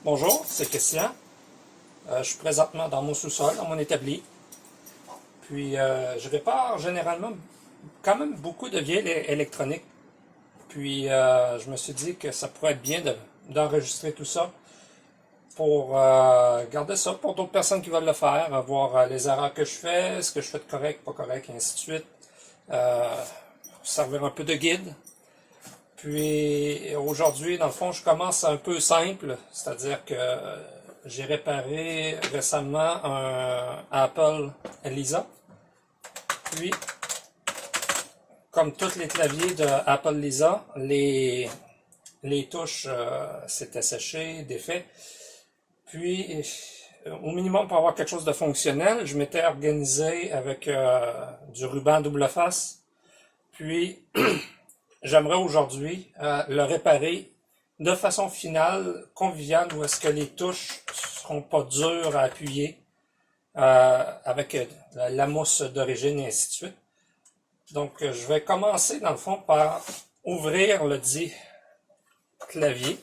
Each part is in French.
Bonjour, c'est Christian. Je suis présentement dans mon sous-sol, dans mon établi. Puis je répare généralement quand même beaucoup de vieilles électroniques. Puis je me suis dit que ça pourrait être bien d'enregistrer tout ça pour garder ça pour d'autres personnes qui veulent le faire, voir les erreurs que je fais, ce que je fais de correct, pas correct, et ainsi de suite. Servir un peu de guide. Puis aujourd'hui, dans le fond, je commence un peu simple, c'est-à-dire que j'ai réparé récemment un Apple Lisa. Puis, comme tous les claviers de Apple Lisa, les touches s'étaient séchées, défaites. Puis, au minimum pour avoir quelque chose de fonctionnel, je m'étais organisé avec du ruban double face. Puis, j'aimerais aujourd'hui le réparer de façon finale, conviviale, où est-ce que les touches seront pas dures à appuyer avec la mousse d'origine et ainsi de suite. Donc, je vais commencer dans le fond par ouvrir le dit clavier.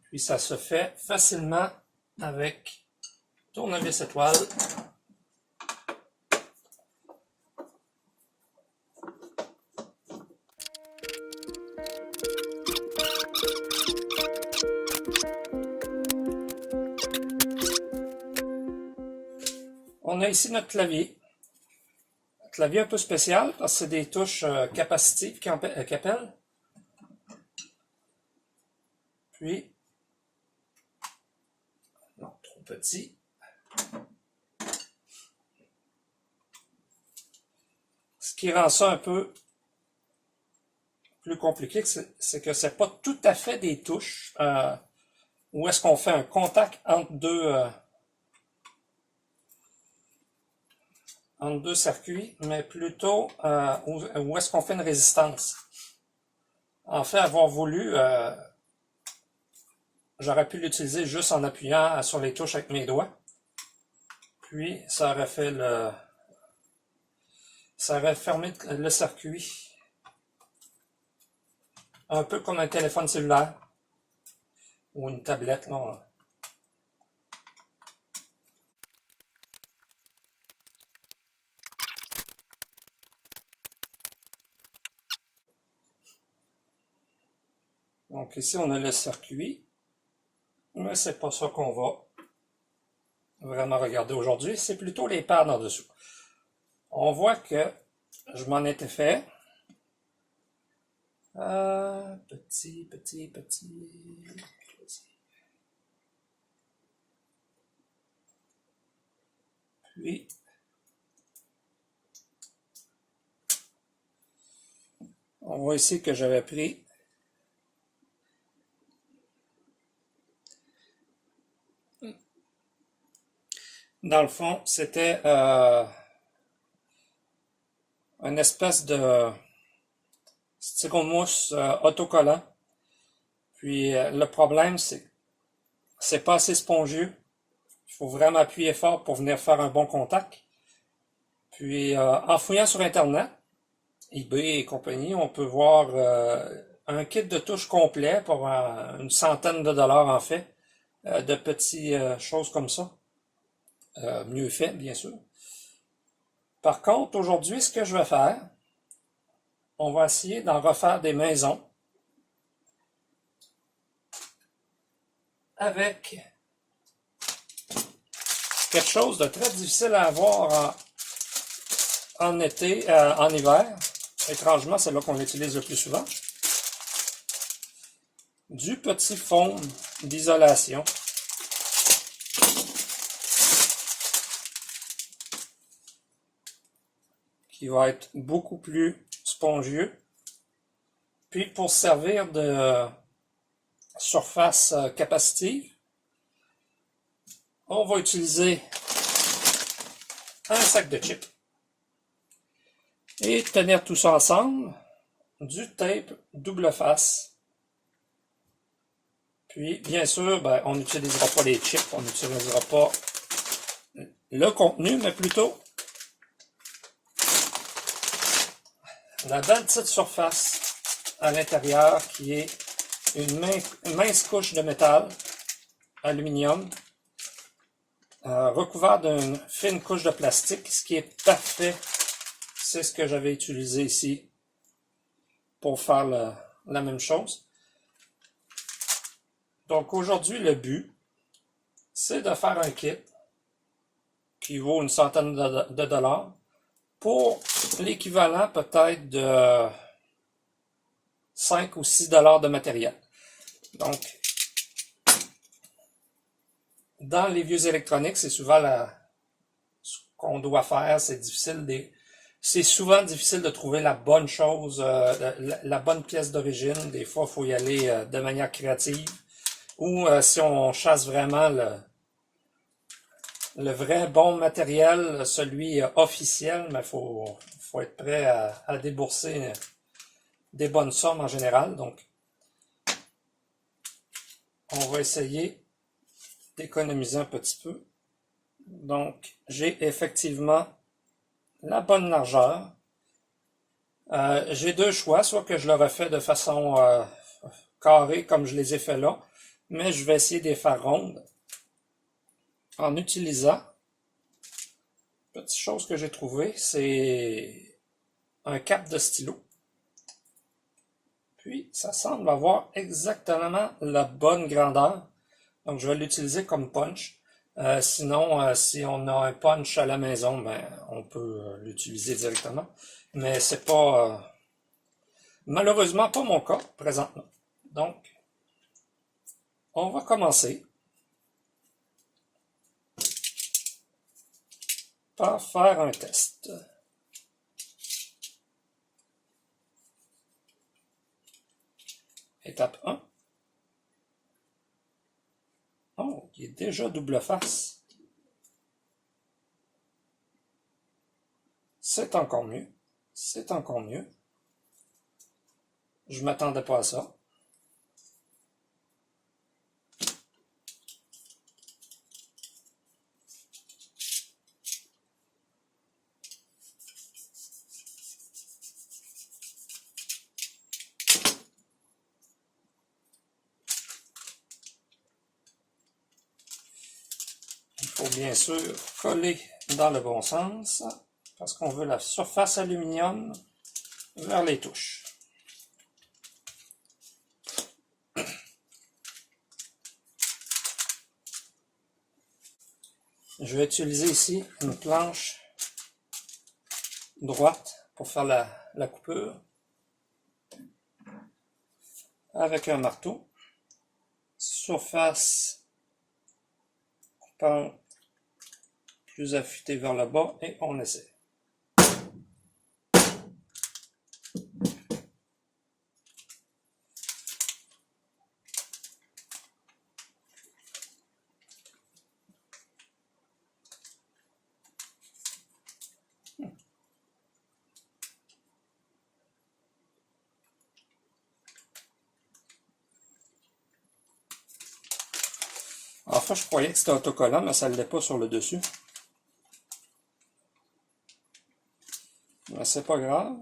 Puis ça se fait facilement avec tournevis étoile. On a ici notre clavier. Un clavier un peu spécial parce que c'est des touches capacitives qui appellent. Puis, non, trop petit. Ce qui rend ça un peu plus compliqué, c'est que c'est pas tout à fait des touches où est-ce qu'on fait un contact entre deux circuits, mais plutôt où est-ce qu'on fait une résistance. En fait, avoir voulu, j'aurais pu l'utiliser juste en appuyant sur les touches avec mes doigts. Puis, ça aurait fait ça aurait fermé le circuit. Un peu comme un téléphone cellulaire. Ou une tablette, là. Donc ici, on a le circuit. Mais c'est pas ça qu'on va vraiment regarder aujourd'hui. C'est plutôt les pads en dessous. On voit que je m'en étais fait. Petit. Puis, on voit ici que j'avais pris dans le fond, c'était une espèce de styromousse autocollant. Puis le problème, c'est pas assez spongieux. Il faut vraiment appuyer fort pour venir faire un bon contact. Puis en fouillant sur Internet, eBay et compagnie, on peut voir un kit de touches complet pour une centaine de dollars en fait, de petites choses comme ça. Mieux fait, bien sûr. Par contre, aujourd'hui, ce que je vais faire, on va essayer d'en refaire des maisons avec quelque chose de très difficile à avoir en été, en hiver. Étrangement, c'est là qu'on l'utilise le plus souvent. Du petit foam d'isolation. Qui va être beaucoup plus spongieux. Puis pour servir de surface capacitive, on va utiliser un sac de chips. Et tenir tout ça ensemble, du tape double face. Puis bien sûr, on n'utilisera pas les chips, on n'utilisera pas le contenu, mais plutôt la belle petite surface à l'intérieur qui est une mince couche de métal, aluminium, recouvert d'une fine couche de plastique, ce qui est parfait. C'est ce que j'avais utilisé ici pour faire la même chose. Donc aujourd'hui, le but, c'est de faire un kit qui vaut une centaine de dollars pour l'équivalent peut-être de 5 ou 6 dollars de matériel. Donc, dans les vieux électroniques, c'est souvent ce qu'on doit faire, c'est souvent difficile de trouver la bonne chose, la bonne pièce d'origine. Des fois, il faut y aller de manière créative. Ou si on chasse vraiment le vrai bon matériel, celui officiel, mais faut être prêt à débourser des bonnes sommes en général. Donc, on va essayer d'économiser un petit peu. Donc, j'ai effectivement la bonne largeur. J'ai deux choix, soit que je le refais de façon carrée comme je les ai fait là, mais je vais essayer de les faire rondes en utilisant, petite chose que j'ai trouvé, c'est un cap de stylo. Puis, ça semble avoir exactement la bonne grandeur. Donc, je vais l'utiliser comme punch. Sinon, si on a un punch à la maison, ben, on peut l'utiliser directement. Mais c'est pas, malheureusement, pas mon cas présentement. Donc, on va commencer par faire un test. Étape 1. Oh, il est déjà double face. C'est encore mieux. C'est encore mieux. Je m'attendais pas à ça. Il faut bien sûr coller dans le bon sens parce qu'on veut la surface aluminium vers les touches. Je vais utiliser ici une planche droite pour faire la coupure avec un marteau. Surface coupante plus affûtée vers le bas et on essaie. Enfin, je croyais que c'était autocollant, mais ça ne l'est pas sur le dessus. Mais c'est pas grave.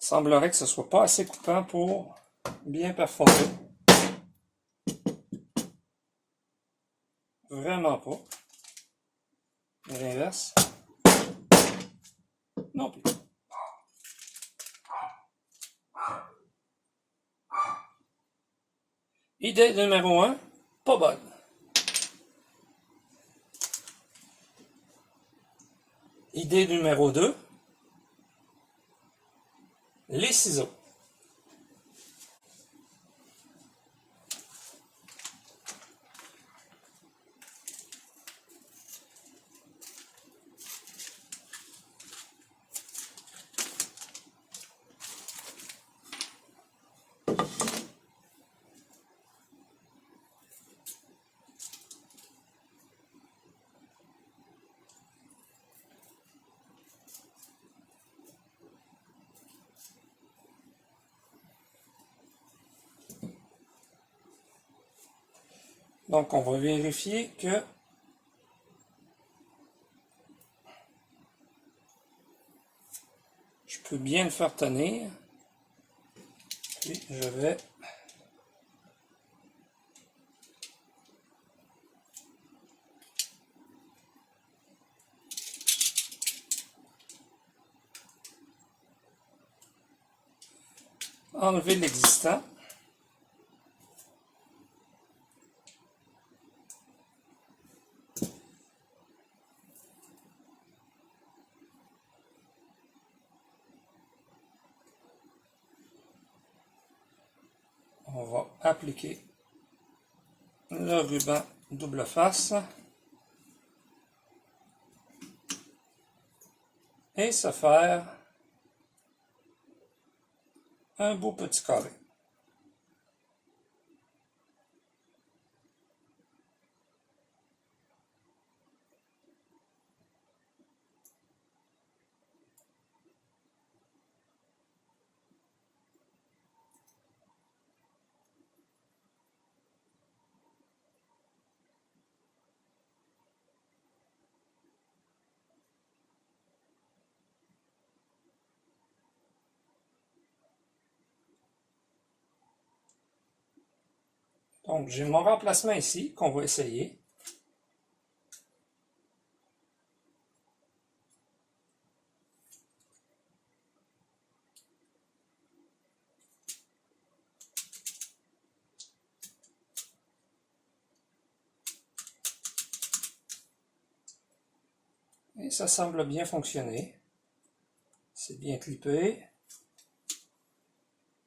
Il semblerait que ce soit pas assez coupant pour bien perforer. Vraiment pas. Et l'inverse. Non plus. Idée numéro 1, pas bonne. Idée numéro 2, les ciseaux. Donc, on va vérifier que je peux bien le faire tenir. Puis, je vais enlever l'existant. On va appliquer le ruban double face et se faire un beau petit carré. Donc, j'ai mon remplacement ici qu'on va essayer. Et ça semble bien fonctionner. C'est bien clippé.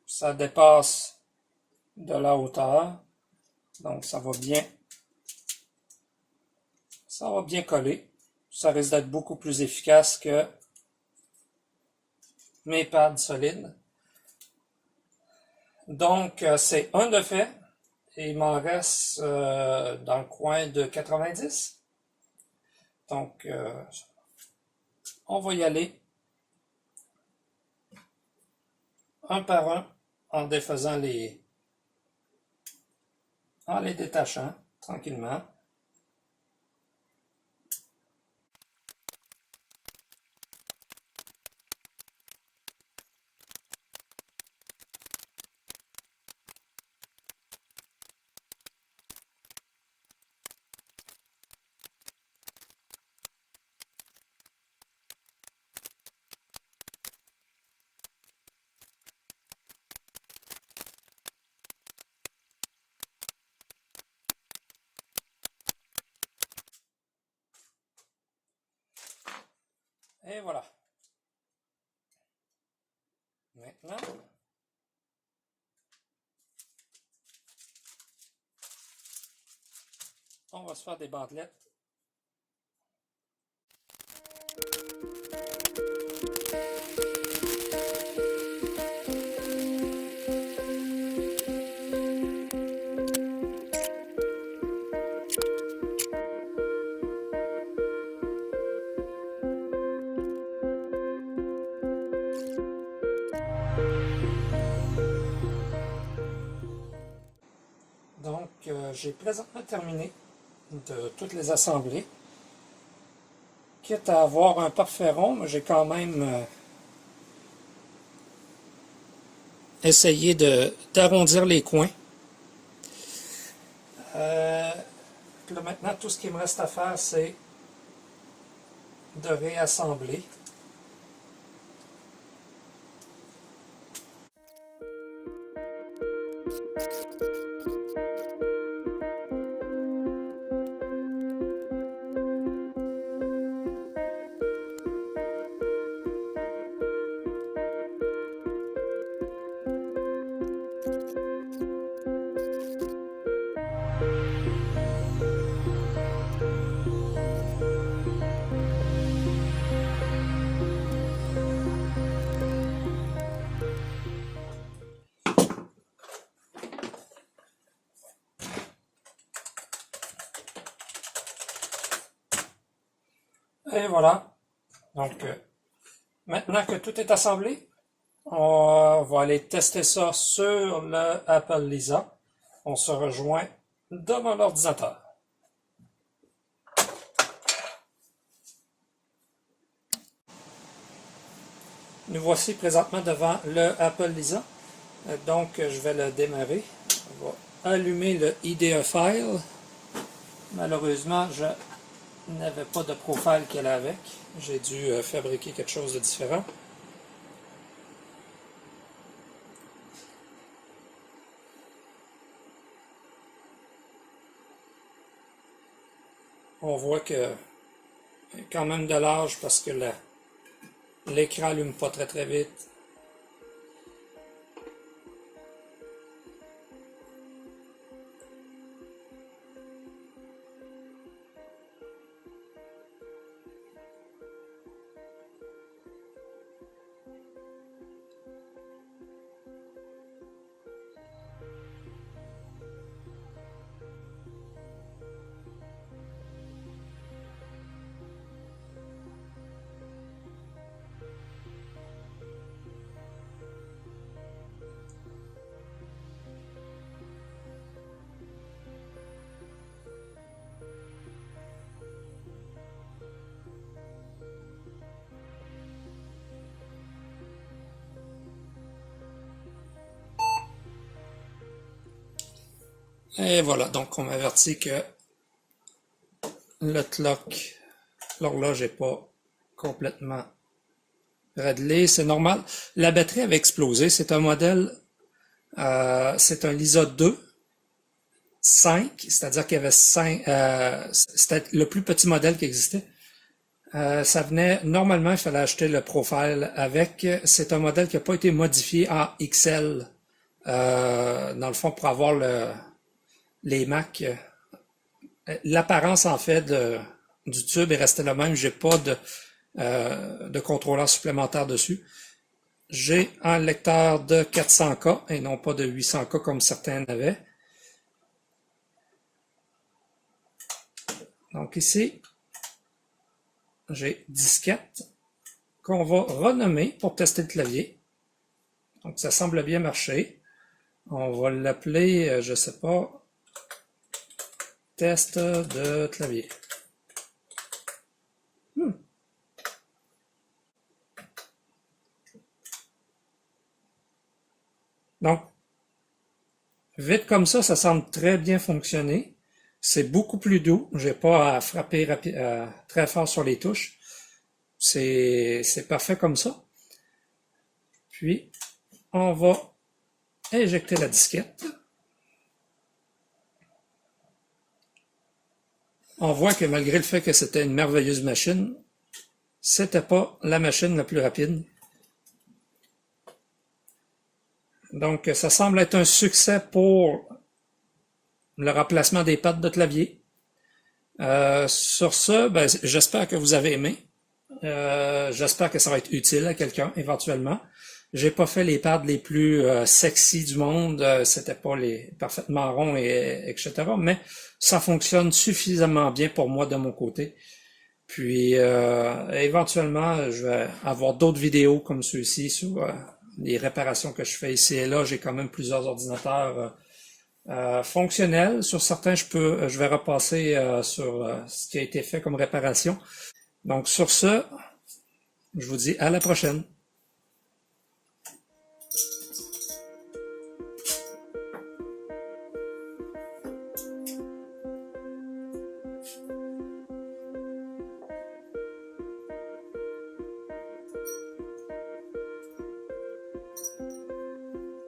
Ça dépasse de la hauteur. Donc, ça va bien coller. Ça risque d'être beaucoup plus efficace que mes pads solides. Donc, c'est un de fait. Et il m'en reste dans le coin de 90. Donc, on va y aller un par un en défaisant en les détachant tranquillement. Et voilà. Maintenant, on va se faire des bandelettes. Donc, j'ai présentement terminé de toutes les assemblées. Quitte à avoir un parfait rond, mais j'ai quand même essayé d'arrondir les coins. Là, maintenant, tout ce qui me reste à faire, c'est de réassembler. Et voilà. Donc, maintenant que tout est assemblé, on va aller tester ça sur le Apple Lisa. On se rejoint de mon ordinateur. Nous voici présentement devant le Apple Lisa. Donc, je vais le démarrer. On va allumer le IDE file. Malheureusement, je n'avais pas de profile qui allait avec. J'ai dû fabriquer quelque chose de différent. On voit que quand même de l'âge parce que l'écran n'allume pas très très vite. Et voilà, donc on m'avertit que le clock, l'horloge n'est pas complètement réglée, c'est normal. La batterie avait explosé, c'est un modèle, c'est un Lisa 2, 5, c'est-à-dire qu'il y avait 5, c'était le plus petit modèle qui existait. Ça venait, normalement, il fallait acheter le profile avec. C'est un modèle qui n'a pas été modifié en XL, dans le fond, pour avoir les Mac. L'apparence, en fait, du tube est restée la même. J'ai pas de contrôleur supplémentaire dessus. J'ai un lecteur de 400K et non pas de 800K comme certains avaient. Donc ici, j'ai disquette qu'on va renommer pour tester le clavier. Donc ça semble bien marcher. On va l'appeler, je sais pas, test de clavier. Donc, vite comme ça semble très bien fonctionner. C'est beaucoup plus doux. J'ai pas à frapper très fort sur les touches. C'est parfait comme ça. Puis, on va éjecter la disquette. On voit que malgré le fait que c'était une merveilleuse machine, c'était pas la machine la plus rapide. Donc, ça semble être un succès pour le remplacement des pattes de clavier. Sur ce, ben, j'espère que vous avez aimé. J'espère que ça va être utile à quelqu'un éventuellement. J'ai pas fait les pads les plus sexy du monde, c'était pas les parfaitement ronds etc. Mais ça fonctionne suffisamment bien pour moi de mon côté. Puis éventuellement, je vais avoir d'autres vidéos comme ceux-ci sur les réparations que je fais ici et là. J'ai quand même plusieurs ordinateurs fonctionnels. Sur certains, je vais repasser sur ce qui a été fait comme réparation. Donc sur ce, je vous dis à la prochaine.